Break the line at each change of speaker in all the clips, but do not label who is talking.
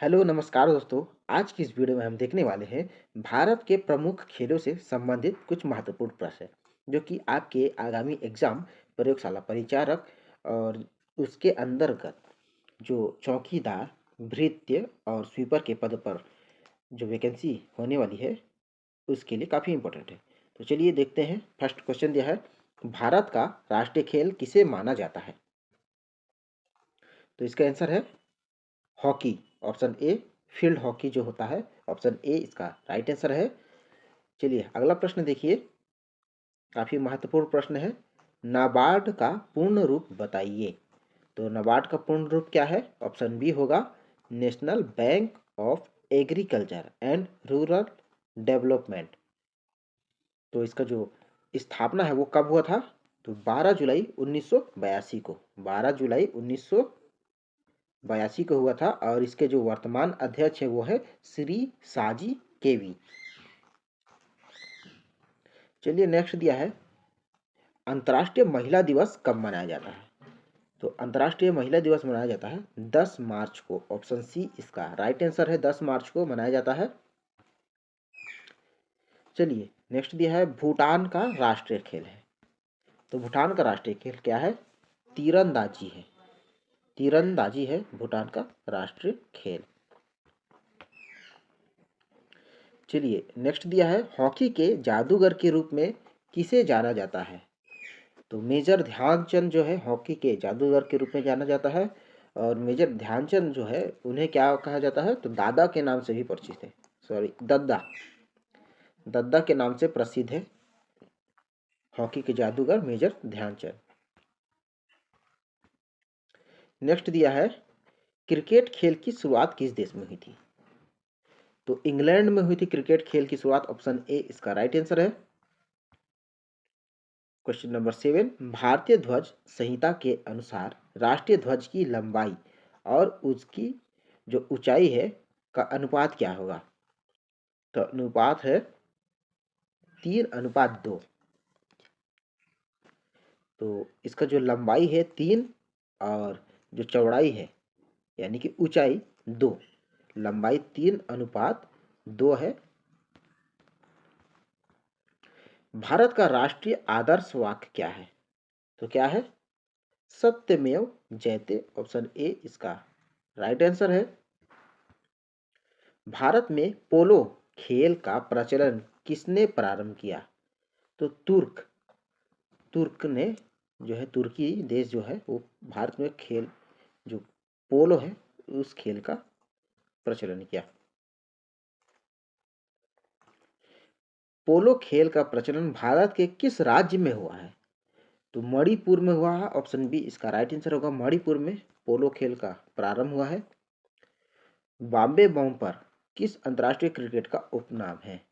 Hello नमस्कार दोस्तों। आज की इस वीडियो में हम देखने वाले हैं भारत के प्रमुख खेलों से संबंधित कुछ महत्वपूर्ण प्रश्न जो कि आपके आगामी एग्जाम प्रयोगशाला परिचारक और उसके अंतर्गत जो चौकीदार भृत्य और स्वीपर के पद पर जो वैकेंसी होने वाली है उसके लिए काफ़ी इम्पोर्टेंट है। तो चलिए देखते हैं। फर्स्ट क्वेश्चन दिया है, भारत का राष्ट्रीय खेल किसे माना जाता है? तो इसका आंसर है hockey, option A. Field hockey जो होता है, ऑप्शन ए इसका राइट आंसर है। चलिए अगला प्रश्न देखिए, काफी महत्वपूर्ण प्रश्न है। नाबार्ड का पूर्ण रूप बताइए। तो नाबार्ड का पूर्ण रूप क्या है? ऑप्शन बी होगा national bank of agriculture and rural development. तो इसका जो स्थापना है वो कब हुआ था? तो 12 जुलाई 1982 को, 12 जुलाई 1982 को हुआ था। और इसके जो वर्तमान अध्यक्ष है वो है श्री साजी केवी। चलिए नेक्स्ट दिया है, अंतर्राष्ट्रीय महिला दिवस कब मनाया जाता है? तो अंतर्राष्ट्रीय महिला दिवस मनाया जाता है 10 मार्च को, ऑप्शन सी इसका राइट आंसर है। 10 मार्च को मनाया जाता है। चलिए नेक्स्ट दिया है, भूटान का राष्ट्रीय खेल है। तो भूटान का राष्ट्रीय खेल क्या है? तीरंदाजी है। तीरंदाजी है भूटान का राष्ट्रीय खेल। चलिए नेक्स्ट दिया है, हॉकी के जादूगर के रूप में किसे जाना जाता है? तो मेजर ध्यानचंद जो है हॉकी के जादूगर के रूप में जाना जाता है। और मेजर ध्यानचंद जो है उन्हें क्या कहा जाता है? तो दादा के नाम से भी परिचित है। सॉरी, दद्दा। दद्दा के नाम से प्रसिद्ध है हॉकी के जादूगर मेजर ध्यानचंद। नेक्स्ट दिया है, क्रिकेट खेल की शुरुआत किस देश में हुई थी? तो इंग्लैंड में हुई थी क्रिकेट खेल की शुरुआत, ऑप्शन ए इसका राइट आंसर है। क्वेश्चन नंबर 7, भारतीय ध्वज संहिता के अनुसार राष्ट्रीय ध्वज की लंबाई और उसकी जो ऊंचाई है का अनुपात क्या होगा? तो अनुपात है 3:2। तो इसका जो लंबाई है 3 और जो चौड़ाई है यानी कि ऊंचाई 2। लंबाई 3:2 है। भारत का राष्ट्रीय आदर्श वाक्य क्या है? तो क्या है? सत्यमेव जयते, ऑप्शन ए इसका राइट आंसर है। भारत में पोलो खेल का प्रचलन किसने प्रारंभ किया? तो तुर्क। तुर्क ने जो है, तुर्की देश जो है वो भारत में खेल जो पोलो है उस खेल का प्रचलन किया। पोलो खेल का प्रचलन भारत के किस राज्य में हुआ है? तो मणिपुर में हुआ है, ऑप्शन बी इसका राइट आंसर होगा। मणिपुर में पोलो खेल का प्रारंभ हुआ है। बॉम्बे बम पर किस अंतर्राष्ट्रीय क्रिकेट का उपनाम है?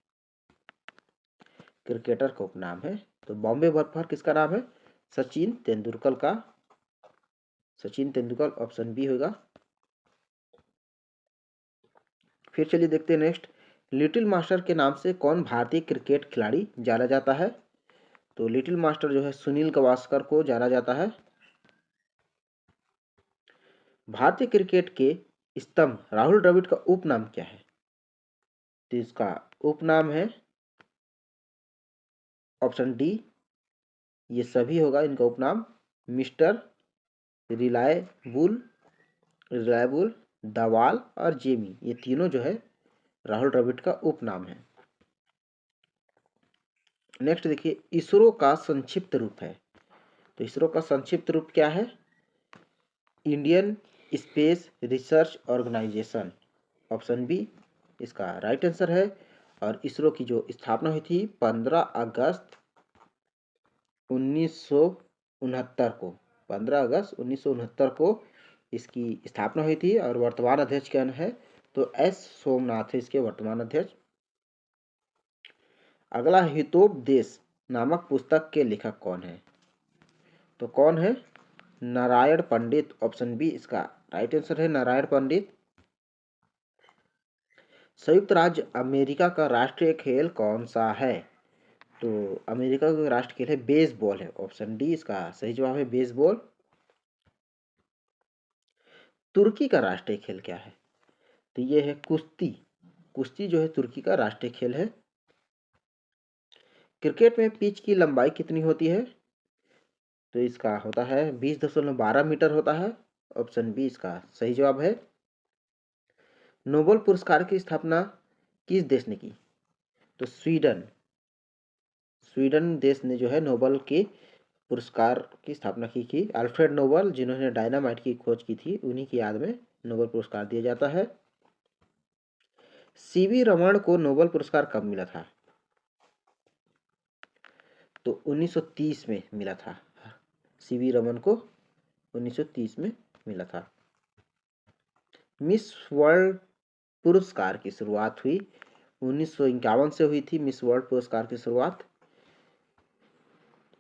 क्रिकेटर का उपनाम है। तो बॉम्बे बम पर किसका नाम है? सचिन तेंदुलकर का। सचिन तेंदुलकर, ऑप्शन बी होगा। फिर चलिए देखते हैं नेक्स्ट, लिटिल मास्टर के नाम से कौन भारतीय क्रिकेट खिलाड़ी जाना जाता है? तो लिटिल मास्टर जो है सुनील गावस्कर को जाना जाता है। भारतीय क्रिकेट के स्तंभ राहुल द्रविड़ का उपनाम क्या है? तो इसका उपनाम है ऑप्शन डी, ये सभी होगा इनका उपनाम, मिस्टर रिलायबुल, रिलायबुल, दवाल और जेमी, ये तीनों जो है राहुल द्रविड़ का उपनाम है। नेक्स्ट देखिए, इसरो का संक्षिप्त रूप है। तो इसरो का संक्षिप्त रूप क्या है? Indian space research organisation, option B इसका राइट आंसर है। और इसरो की जो स्थापना हुई थी 15 अगस्त 1969 को, 15 अगस्त 1969 को इसकी स्थापना हुई थी। और वर्तमान अध्यक्ष कौन है? तो एस सोमनाथ है इसके वर्तमान अध्यक्ष। अगला, हितोपदेश नामक पुस्तक के लेखक कौन है? तो कौन है? नारायण पंडित, ऑप्शन बी इसका राइट आंसर है, नारायण पंडित। संयुक्त राज्य अमेरिका का राष्ट्रीय खेल कौन सा है? तो अमेरिका का राष्ट्रीय खेल है बेसबॉल है, ऑप्शन डी इसका सही जवाब है, बेसबॉल। तुर्की का राष्ट्रीय खेल क्या है? तो ये है कुश्ती। कुश्ती जो है तुर्की का राष्ट्रीय खेल है। क्रिकेट में पिच की लंबाई कितनी होती है? तो इसका होता है 20.12 मीटर होता है। ऑप्शन बी इसका सही जवाब है। नोबेल पुरस्कार की स्थापना किस देश ने की? तो स्वीडन। स्वीडन देश ने जो है नोबेल के पुरस्कार की स्थापना की थी। अल्फ्रेड नोबेल जिन्होंने डायनामाइट की खोज की थी, उन्हीं की याद में नोबेल पुरस्कार दिया जाता है। सीवी रमन को नोबेल पुरस्कार कब मिला था? तो 1930 में मिला था। सीवी रमन को 1930 में मिला था। मिस वर्ल्ड पुरस्कार की शुरुआत हुई 1951 से हुई थी। मिस वर्ल्ड पुरस्कार की शुरुआत।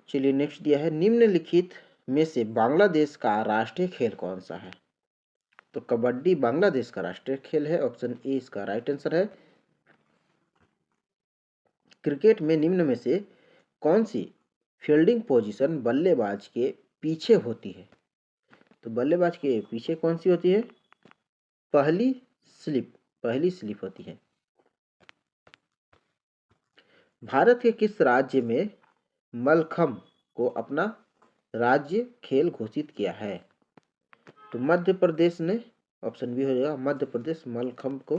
चलिए नेक्स्ट दिया है, निम्नलिखित में से बांग्लादेश का राष्ट्रीय खेल कौन सा है? तो कबड्डी बांग्लादेश का राष्ट्रीय खेल है। ऑप्शन ए इसका राइट आंसर है। क्रिकेट में निम्न में से कौन सी फील्डिंग पोजीशन बल्लेबाज के पीछे होती है? तो बल्लेबाज के पीछे कौन सी होती है? पहली स्लिप होती है। भारत के किस राज्य में मलखम्ब को अपना राज्य खेल घोषित किया है? तो मध्य प्रदेश ने। ऑप्शन बी हो जाएगा मध्य प्रदेश मलखम्ब को।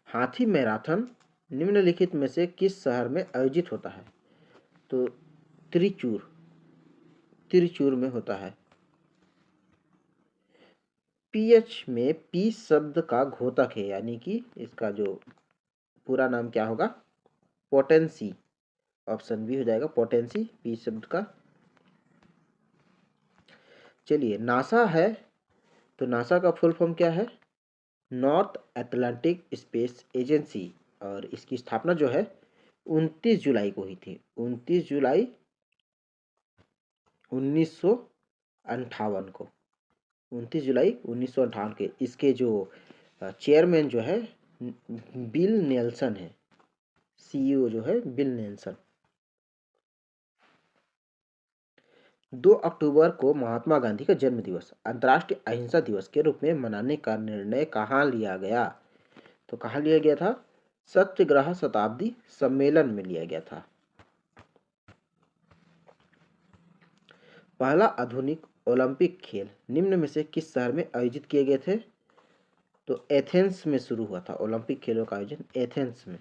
हाथी मैराथन निम्नलिखित में से किस शहर में आयोजित होता है? तो त्रिचूर में होता है। पीएच में पी शब्द का घोतक है, यानी कि इसका जो पूरा नाम क्या होगा? पोटेंसी। ऑप्शन बी हो जाएगा पोटेंसी पी शब्द का। चलिए नासा है, तो नासा का फुल फॉर्म क्या है? North Atlantic space agency. और इसकी स्थापना जो है 29 जुलाई को हुई थी। 29 जुलाई 1958 को। 29 जुलाई 1958 के इसके जो चेयरमैन जो है बिल नेल्सन है। सीईओ जो है बिल नेल्सन। 2 अक्टूबर को महात्मा गांधी का जन्म दिवस अंतर्राष्ट्रीय अहिंसा दिवस के रूप में मनाने का निर्णय कहाँ लिया गया? तो कहाँ लिया गया था? सत्याग्रह शताब्दी सम्मेलन में लिया गया था। पहला आधुनिक ओलंपिक खेल निम्न में से किस शहर में आयोजित किए गए थे? तो एथेंस में शुरू हुआ था ओलंपिक खेलों का आयोजन एथेंस में।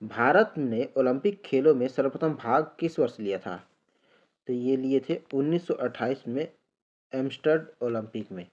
भारत ने ओलंपिक खेलों में सर्वप्रथम भाग किस वर्ष लिया था? तो ये लिए थे 1928 में एम्स्टर्डम ओलंपिक में।